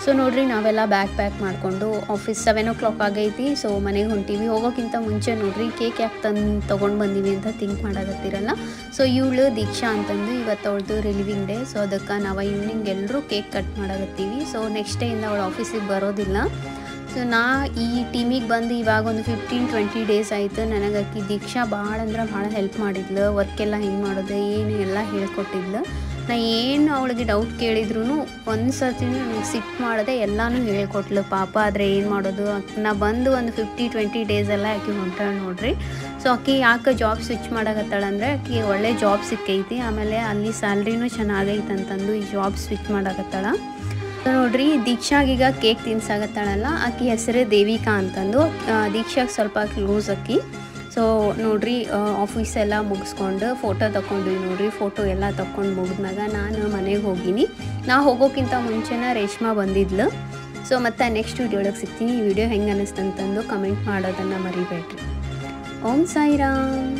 So ನೋಡ್ರಿ ನಾವೆಲ್ಲ bag pack ಮಾಡಿಕೊಂಡು ಆಫೀಸ್ 7 o'clock ಆಗೈತಿ. ಸೊ ಮನೆಗೆ ಹೊಂಟೀವಿ. ಹೋಗೋಕ್ಕಿಂತ ಮುಂಚೆ ನೋಡ್ರಿ ಕೇಕ್ ಯಾಕೆ ತೊಗೊಂಡು ಬಂದೀವಿ ಅಂತ ಥಿಂಕ್ ಮಾಡಾಕತ್ತೀರಲ್ಲ. ಸೊ ಇವಳು ದೀಕ್ಷಾ ಅಂತಂದು ಇವತ್ತು ಅವಳದು ರಿಲೀವಿಂಗ್ ಡೇ. ಸೊ ಅದಕ್ಕೆ ನಾವು ಈವ್ನಿಂಗ್ ಎಲ್ಲರೂ ಕೇಕ್ ಕಟ್ ಮಾಡಾಕತ್ತೀವಿ. ಸೊ ನೆಕ್ಸ್ಟ್ ಡೇಯಿಂದ ಅವಳು ಆಫೀಸಿಗೆ ಬರೋದಿಲ್ಲ. ಸೊ ನಾ ಈ ಟೀಮಿಗೆ ಬಂದು ಇವಾಗ ಒಂದು 15-20 ಡೇಸ್ ಆಯಿತು. ನನಗೆ ಆಕಿ ದೀಕ್ಷಾ ಭಾಳ ಅಂದ್ರೆ ಭಾಳ ಹೆಲ್ಪ್ ಮಾಡಿದ್ಲು. ವರ್ಕೆಲ್ಲ ಹೆಂಗೆ ಮಾಡೋದು ಏನು ಎಲ್ಲ ಹೇಳ್ಕೊಟ್ಟಿದ್ಲು. ನಾ ಏನು ಅವಳಿಗೆ ಡೌಟ್ ಕೇಳಿದ್ರು ಒಂದು ಸರ್ತಿನೂ ನನಗೆ ಸಿಟ್ಟು ಮಾಡದೆ ಎಲ್ಲನೂ ಹೇಳ್ಕೊಟ್ಲು ಪಾಪ. ಆದರೆ ಏನು ಮಾಡೋದು, ನಾ ಬಂದು ಒಂದು 50-20 ಡೇಸ್ ಎಲ್ಲ ಆಕೆ ಹೊಂಟಾಳೆ ನೋಡ್ರಿ. ಸೊ ಆಕೆ ಯಾಕೆ ಜಾಬ್ ಸ್ವಿಚ್ ಮಾಡಾಕತ್ತಾಳಂದರೆ ಆಕೆ ಒಳ್ಳೆ ಜಾಬ್ ಸಿಕ್ಕೈತಿ, ಆಮೇಲೆ ಅಲ್ಲಿ ಸ್ಯಾಲ್ರಿನೂ ಚೆನ್ನಾಗೈತೆ ಅಂತಂದು ಈ ಜಾಬ್ ಸ್ವಿಚ್ ಮಾಡಾಕತ್ತಾಳ. ಸೊ ನೋಡ್ರಿ ದೀಕ್ಷಾಗೀಗ ಕೇಕ್ ತಿನ್ಸಾಕತ್ತಾಳಲ್ಲ, ಆಕೆ ಹೆಸರೇ ದೇವಿಕಾ ಅಂತಂದು. ದೀಕ್ಷಾಗೆ ಸ್ವಲ್ಪ ಕ್ಲೋಸ್ ಆಕಿ. ಸೊ ನೋಡ್ರಿ ಆಫೀಸ್ ಎಲ್ಲ ಮುಗಿಸ್ಕೊಂಡು ಫೋಟೋ ತಗೊಂಡ್ವಿ ನೋಡ್ರಿ. ಫೋಟೋ ಎಲ್ಲ ತಗೊಂಡು ಮುಗಿದ್ಮ್ಯಾಗ ನಾನು ಮನೆಗೆ ಹೋಗೀನಿ. ನಾ ಹೋಗೋಕ್ಕಿಂತ ಮುಂಚೆನೇ ರೇಷ್ಮಾ ಬಂದಿದ್ಲು. ಸೊ ಮತ್ತೆ ನೆಕ್ಸ್ಟ್ ವಿಡಿಯೋಳಗೆ ಸಿಗ್ತೀನಿ. ಈ ವಿಡಿಯೋ ಹೆಂಗೆ ಅನ್ನಿಸ್ತಂತಂದು ಕಮೆಂಟ್ ಮಾಡೋದನ್ನು ಮರಿಬೇಡ್ರಿ. ಓಂ ಸಾಯಿರಾಮ್.